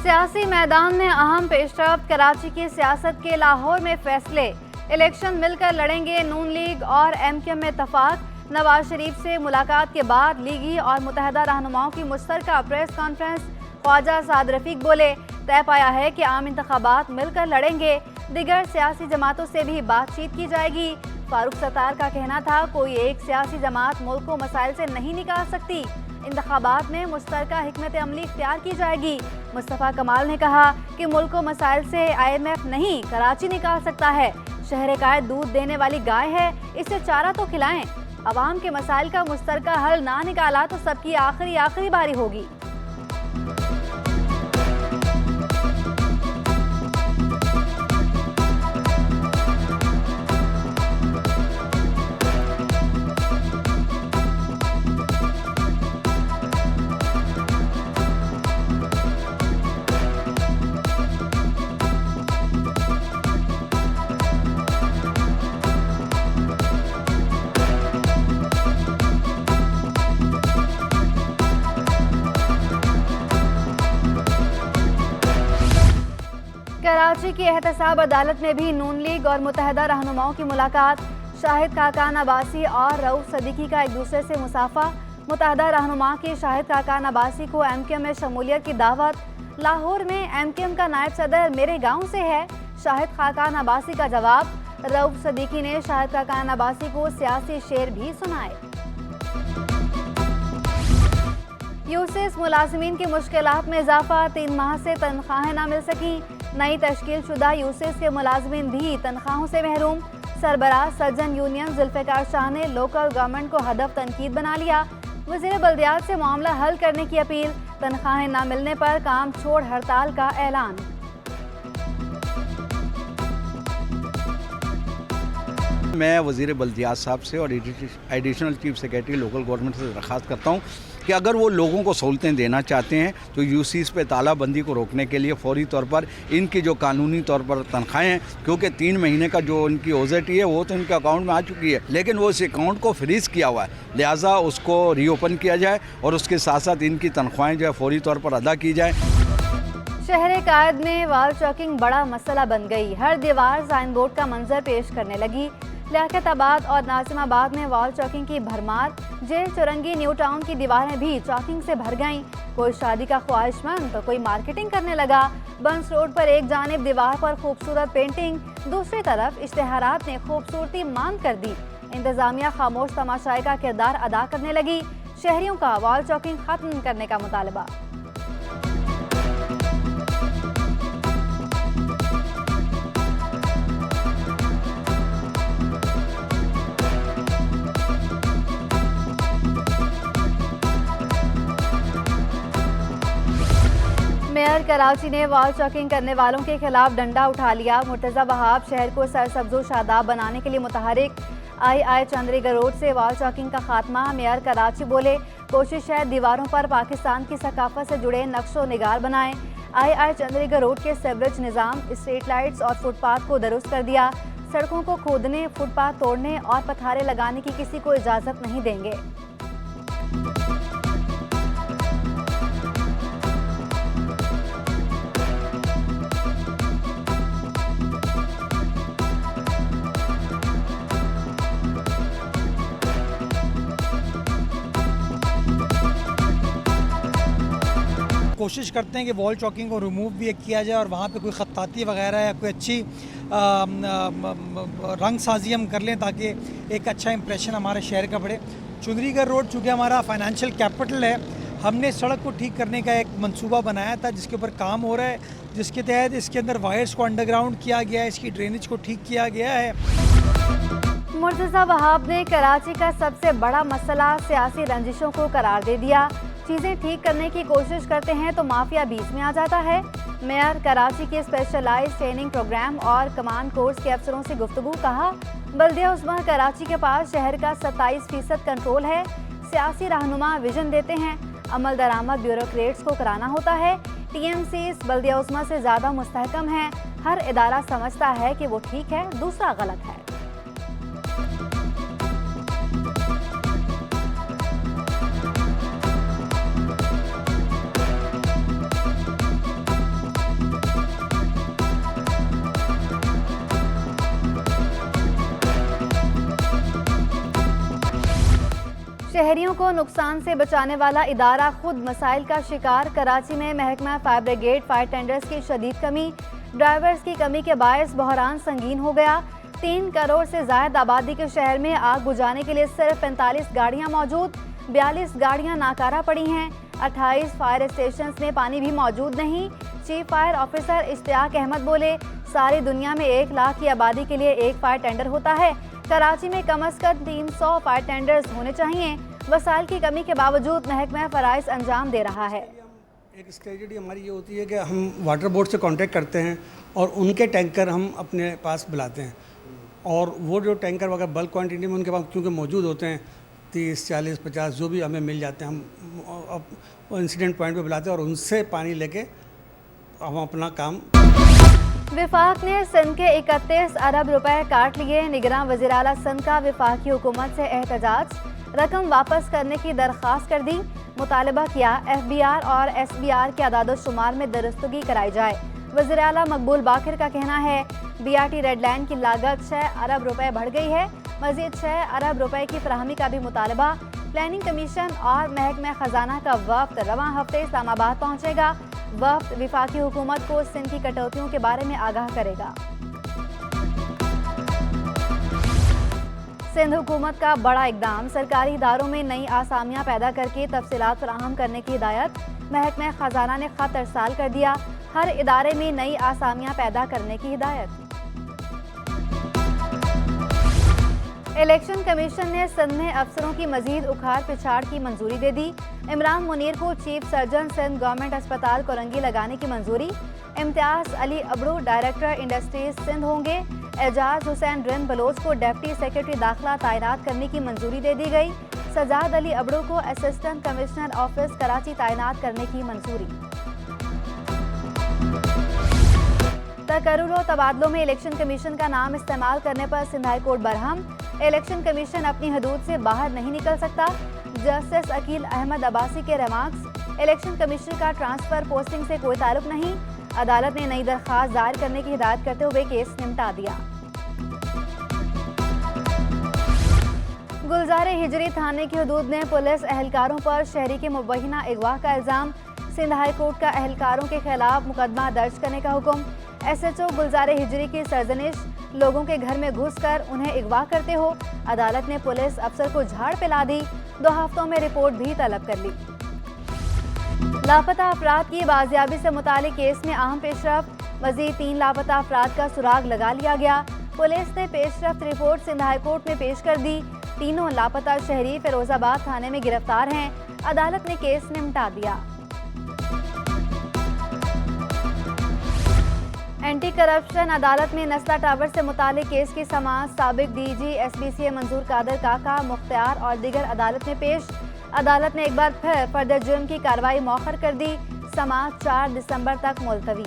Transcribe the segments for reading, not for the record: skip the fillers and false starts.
सियासी मैदान में अहम पेशरफ्त, कराची की सियासत के लाहौर में फैसले, इलेक्शन मिलकर लड़ेंगे। नून लीग और एमक्यूएम में इत्तफाक। नवाज शरीफ से मुलाकात के बाद लीगी और मुत्तहदा रहनुमाओं की मुश्तरका प्रेस कॉन्फ्रेंस। ख्वाजा साद रफीक बोले, तय पाया है कि आम इंतखाबात मिलकर लड़ेंगे। दिगर सियासी जमातों से भी बातचीत की जाएगी। फारूक सत्तार का कहना था, कोई एक सियासी जमात मुल्क को मसाइल से नहीं निकाल सकती। इंतखाबात में मुश्तरका हिकमत अमली इख्तियार की जाएगी। मुस्तफ़ा कमाल ने कहा कि मुल्क को मसाइल से IMF नहीं, कराची निकाल सकता है। शहर कायद दूध देने वाली गाय है, इसे चारा तो खिलाएं। अवाम के मसाइल का मुश्तरका हल ना निकाला तो सबकी आखिरी बारी होगी। कराची की एहतसाब अदालत में भी नून लीग और मुत्तहदा रहनुमाओं की मुलाकात। शाहिद खाकान अब्बासी और रऊफ सदीकी का एक दूसरे से मुसाफा। मुत्तहदा रहनुमा की शाहिद खाकान अब्बासी को एमक्यूएम में शमूलियत की दावत। लाहौर में एमक्यूएम का नायब सदर मेरे गांव से है, शाहिद खाकान अब्बासी का जवाब। रऊफ सदीकी ने शाहिद खाकान अब्बासी को सियासी शेर भी सुनाए। यूसिस मुलाजिमीन की मुश्किलात में इजाफा, 3 माह से तनख्वाहें न मिल सकी। नई तश्कील शुदा यूसिस के मुलाजिमीन भी तनख्वाहों से महरूम। सरबराह सर्जन यूनियन जुल्फ़िकार शाह ने लोकल गवर्नमेंट को हदफ तनकीद बना लिया। वज़ीर बल्दियात से मामला हल करने की अपील। तनख्वाहें न मिलने पर काम छोड़ हड़ताल का ऐलान। मैं वज़ीर बल्दियात साहब से और additional chief secretary local government से दरख्वास्त करता हूँ कि अगर वो लोगों को सहूलतें देना चाहते हैं तो यूसीस पे तालाबंदी को रोकने के लिए फौरी तौर पर इनकी जो कानूनी तौर पर तनख्वाहें हैं, क्योंकि 3 महीने का जो उनकी ओजेटी है वो तो इनके अकाउंट में आ चुकी है, लेकिन वो इस अकाउंट को फ्रीज़ किया हुआ है, लिहाजा उसको रीओपन किया जाए और उसके साथ साथ इनकी तनख्वाहें जो है फौरी तौर पर अदा की जाए। शहर कायद में वाल चौकिंग बड़ा मसला बन गई। हर दीवार साइन बोर्ड का मंजर पेश करने लगी। लियाकताबाद और नाजिमाबाद में वॉल चौकिंग की भरमार। जेल चुरंगी न्यू टाउन की दीवारें भी चौकिंग से भर गईं। कोई शादी का ख्वाहिशमंद तो कोई मार्केटिंग करने लगा। बंस रोड पर एक जानिब दीवार पर खूबसूरत पेंटिंग, दूसरी तरफ इश्तेहारात ने खूबसूरती मांग कर दी। इंतजामिया खामोश तमाशाई का किरदार अदा करने लगी। शहरियों का वॉल चौकिंग खत्म करने का मुतालबा। मेयर कराची ने वॉल चौकिंग करने वालों के खिलाफ डंडा उठा लिया। मुर्तज़ा वहाब शहर को सरसब्ज़ो शादाब बनाने के लिए मुतहरिक। आई चंद्रीगढ़ रोड से वॉल चौकिंग का खात्मा। मेयर कराची बोले, कोशिश है दीवारों पर पाकिस्तान की सकाफत से जुड़े नक्शो निगार बनाएं। आई चंद्रीगढ़ रोड के सेवरेज निज़ाम, स्ट्रीट लाइट्स और फुटपाथ को दुरुस्त कर दिया। सड़कों को खोदने, फुटपाथ तोड़ने और पथारे लगाने की किसी को इजाज़त नहीं देंगे। कोशिश करते हैं कि वॉल चॉकिंग को रिमूव भी किया जाए और वहाँ पे कोई ख़त्ताती वगैरह या कोई अच्छी रंग साजी हम कर लें ताकि एक अच्छा इंप्रेशन हमारे शहर का पड़े। चुंदरीगढ़ रोड चूँकि हमारा फाइनेंशियल कैपिटल है, हमने सड़क को ठीक करने का एक मंसूबा बनाया था जिसके ऊपर काम हो रहा है, जिसके तहत इसके अंदर वायर्स को अंडरग्राउंड किया गया है, इसकी ड्रेनेज को ठीक किया गया है। मुर्तज़ा वहाब ने कराची का सबसे बड़ा मसला सियासी रंजिशों को करार दे दिया। चीज़ें ठीक करने की कोशिश करते हैं तो माफिया बीच में आ जाता है। मेयर कराची के स्पेशलाइज्ड ट्रेनिंग प्रोग्राम और कमांड कोर्स के अफसरों से गुफ्तगू। कहा, बल्दिया उस्मा कराची के पास शहर का 27% कंट्रोल है। सियासी रहनुमा विजन देते हैं, अमल दरामद ब्यूरोक्रेट्स को कराना होता है। TMCs बल्दिया उस्मा से ज़्यादा मुस्तहकम है। हर इदारा समझता है कि वो ठीक है, दूसरा गलत है। शहरियों को नुकसान से बचाने वाला इदारा खुद मसाइल का शिकार। कराची में महकमा फायर ब्रिगेड फायर टेंडर्स की शदीद कमी, ड्राइवर्स की कमी के बायस बहरान संगीन हो गया। 3 करोड़ से ज्यादा आबादी के शहर में आग बुझाने के लिए सिर्फ 45 गाड़ियां मौजूद, 42 गाड़ियां नाकारा पड़ी हैं। 28 फायर स्टेशन में पानी भी मौजूद नहीं। Chief fire officer Ishtiaq Ahmed बोले, सारी दुनिया में 1 लाख की आबादी के लिए एक फायर टेंडर होता है। कराची में कम अज कम 300 फायर टेंडर्स होने चाहिए। वसाइल की कमी के बावजूद महकमा फराइज अंजाम दे रहा है। एक स्ट्रेटजी हमारी ये होती है कि हम वाटर बोर्ड से कांटेक्ट करते हैं और उनके टैंकर हम अपने पास बुलाते हैं, और वो जो टैंकर वगैरह बल्क क्वांटिटी में उनके पास क्योंकि मौजूद होते हैं, 30, 40, 50 जो भी हमें मिल जाते हैं, हम इंसिडेंट पॉइंट पे बुलाते हैं और उनसे पानी लेके हम अपना काम। विफाक ने सिंध के 31 अरब रुपए काट लिए। निगरान वज़ीर आला सिंध का विफाकी हुकूमत से एहतजाज, रकम वापस करने की दरख्वास्त कर दी। मुतालबा किया FBR और SBR के अदाद-ओ-शुमार में दुरुस्तगी कराई जाए। वज़ीर आला मकबूल बाकिर का कहना है BRT रेड लाइन की लागत 6 अरब रुपए बढ़ गई है। मज़ीद 6 अरब रुपए की फराहमी का भी मुतालबा। प्लानिंग कमीशन और महकमा खजाना का वफ्द रवां हफ्ते इस्लामाबाद पहुँचेगा। वफ्द विफाकी हुकूमत को सिंध की कटौतियों के बारे में आगाह करेगा। सिंध हुकूमत का बड़ा इकदाम, सरकारी इदारों में नई आसामियां पैदा करके तफसीलात फराहम करने की हिदायत। महकमा खजाना ने खत अरसाल कर दिया, हर इदारे में नई आसामियां पैदा करने की हिदायत। इलेक्शन कमीशन ने सिंध में अफसरों की मजीद उखाड़ पिछाड़ की मंजूरी दे दी। इमरान मुनीर को चीफ सर्जन सिंध गवर्नमेंट अस्पताल कोरंगी लगाने की मंजूरी। इम्तियाज अली अबड़ू डायरेक्टर इंडस्ट्रीज सिंध होंगे। एजाज हुसैन रिन बलोच को डिप्टी सेक्रेटरी दाखिला तैनात करने की मंजूरी दे दी गई। सजाद अली अबड़ू को असिस्टेंट कमिश्नर ऑफिस कराची तैनात करने की मंजूरी। तकर्रुर और तबादलों में इलेक्शन कमीशन का नाम इस्तेमाल करने पर Sindh high court Barham. Election commission अपनी हदूद से बाहर नहीं निकल सकता। जस्टिस अकील अहमद अब्बासी के रिमार्क्स, इलेक्शन कमीशन का ट्रांसफर पोस्टिंग से कोई ताल्लुक नहीं। अदालत ने नई दरख्वास्त दायर करने की हिदायत करते हुए केस निपटा दिया। गुलजार हिजरी थाने की हदूद में पुलिस एहलकारों पर शहरी के मुबैना अगवा का इल्ज़ाम। सिंध हाई कोर्ट का एहलकारों के खिलाफ मुकदमा दर्ज करने का हुक्म। SHO गुलजार हिजरी की सरजनिश, लोगों के घर में घुसकर उन्हें अगवा करते हो। अदालत ने पुलिस अफसर को झाड़ पिला दी। 2 हफ्तों में रिपोर्ट भी तलब कर ली। लापता अफराद की बाजियाबी से मुतालिक केस में अहम पेशरफ्त, मजीद 3 लापता अफराद का सुराग लगा लिया गया। पुलिस ने पेशरफ्त रिपोर्ट सिंध हाई कोर्ट में पेश कर दी। तीनों लापता शहरी फिरोजाबाद थाने में गिरफ्तार हैं। अदालत ने केस निपटा दिया। एंटी करप्शन अदालत में नस्ला टावर से मुतालिक केस की समाअत साबिक DG SBCA मंजूर कादर काका, मुख्तियार और दीगर अदालत में पेश। अदालत ने एक बार फिर फर्दर जुर्म की कार्रवाई मौखर कर दी। समाअत 4 दिसंबर तक मुलतवी।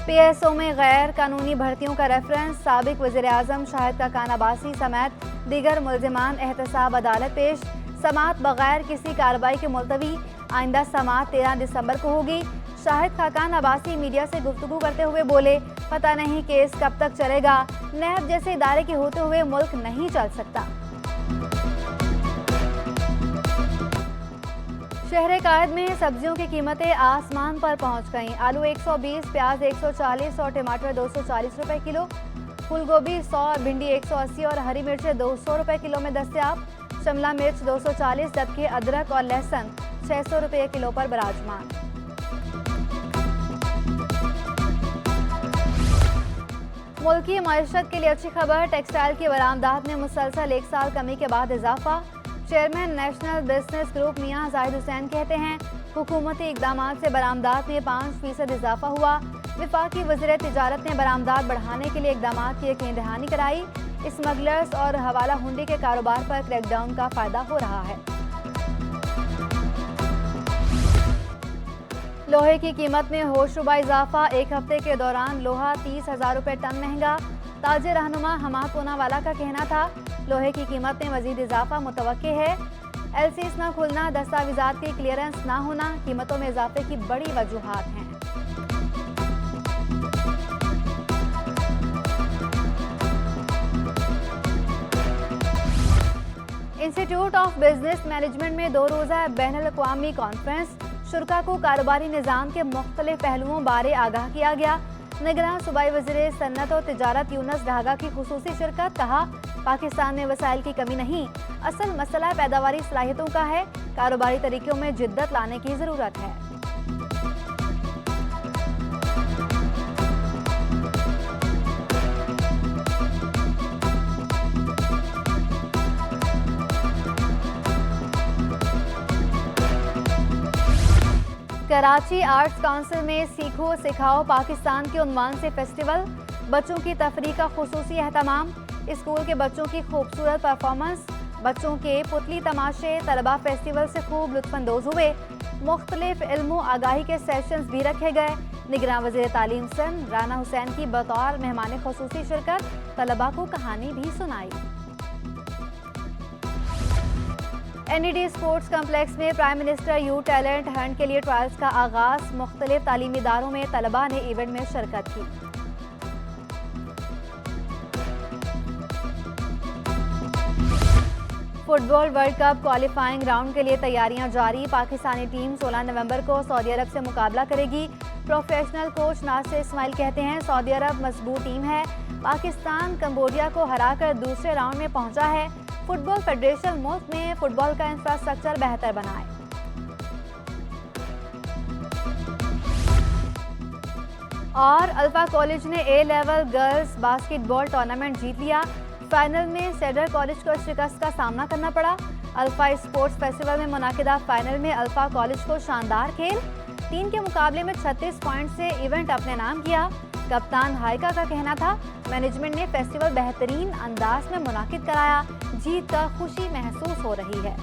PSO में गैर कानूनी भर्तियों का रेफरेंस, साबिक वज़ीर आज़म शाहिद खाकान अब्बासी समेत दीगर मुल्ज़िमान एहतसाब अदालत पेश। समाअत बगैर किसी कार्रवाई के मुलतवी। आइंदा समाअत 13 दिसंबर को होगी। शाहिद खाकान अब्बासी मीडिया से गुफ्तगू करते हुए बोले, पता नहीं केस कब तक चलेगा। नैब जैसे इदारे के होते हुए मुल्क नहीं चल सकता। शहर कायद में सब्जियों की कीमतें आसमान पर पहुंच गईं। आलू 120, प्याज 140 और टमाटर 240 रुपए किलो। फूल गोभी 100, भिंडी 180 और हरी मिर्चें 200 रुपए किलो में दस्तयाब। शिमला मिर्च 240, जबकि अदरक और लहसुन 600 रुपए किलो पर बराजमान। मुल्की मईशत के लिए अच्छी खबर, टेक्सटाइल की बरामदात में मुसलसल 1 साल कमी के बाद इजाफा। चेयरमैन नेशनल बिजनेस ग्रुप मियां जाहिद हुसैन कहते हैं, हुकूमती इकदाम से बरामदात में 5% इजाफा हुआ। विफाकी वज़ीर तिजारत ने बरामदात बढ़ाने के लिए इकदाम की यकीन दहानी कराई। स्मगलर्स और हवाला हुंडी के कारोबार पर क्रैकडाउन का फायदा हो रहा है। लोहे की कीमत में होशरुबा इजाफा, 1 हफ्ते के दौरान लोहा 30,000 रुपये टन महंगा। ताजिर रहनुमा हमाद पूनावाला का कहना था, लोहे की कीमत में मजीद इजाफा मुतवक्के है। LCs न खुलना, दस्तावेजात की क्लियरेंस ना होना कीमतों में इजाफे की बड़ी वजूहात हैं। इंस्टीट्यूट ऑफ बिजनेस मैनेजमेंट में 2 रोज़ा बैनुल-अक़वामी कॉन्फ्रेंस शुरा को कारोबारी निज़ाम के मुख्तलिफ पहलुओं बारे आगाह किया गया। निगरान सूबाई वज़ीर सन्नत और तिजारत यूनुस ढागा की खुसूसी शिरकत। कहा, पाकिस्तान में वसाइल की कमी नहीं, असल मसला पैदावारी सलाहियतों का है। कारोबारी तरीक़ों में जिद्दत लाने की ज़रूरत है। कराची आर्ट्स काउंसिल में सीखो सिखाओ पाकिस्तान के उन्वान से फेस्टिवल, बच्चों की तफरीह का खुसूसी एहतमाम, स्कूल के बच्चों की खूबसूरत परफॉर्मेंस, बच्चों के पुतली तमाशे, तलबा फेस्टिवल से खूब लुत्फानंदोज हुए। मुख्तलिफ इल्मो आगाही के सेशंस भी रखे गए। निगरान वज़ीर तालीम सिंध राना हुसैन की बतौर मेहमान खुसूसी शिरकत, तलबा को कहानी भी सुनाई। NED स्पोर्ट्स कम्प्लेक्स में prime minister youth talent Hunt के लिए ट्रायल्स का आगाज। मुख्तलिफ तालीमी इदारों में तलबा ने इवेंट में शिरकत की। Football world cup qualifying round के लिए तैयारियां जारी। पाकिस्तानी टीम 16 नवंबर को सऊदी अरब से मुकाबला करेगी। प्रोफेशनल कोच नासिर इस्माइल कहते हैं, सऊदी अरब मजबूत टीम है। पाकिस्तान कंबोडिया को हराकर दूसरे राउंड में पहुंचा है। फुटबॉल फेडरेशन मुल्क में फुटबॉल का इंफ्रास्ट्रक्चर बेहतर बनाए। और अल्फा कॉलेज ने A level girls basketball tournament जीत लिया। फाइनल में सेडर कॉलेज को शिकस्त का सामना करना पड़ा। अल्फा स्पोर्ट्स फेस्टिवल में मुनाकिदा फाइनल में अल्फा कॉलेज को शानदार खेल, 3 के मुकाबले में 36 पॉइंट से इवेंट अपने नाम किया। कप्तान हाइका का कहना था, मैनेजमेंट ने फेस्टिवल बेहतरीन अंदाज में मुनाकिद कराया। जीत का खुशी महसूस हो रही है।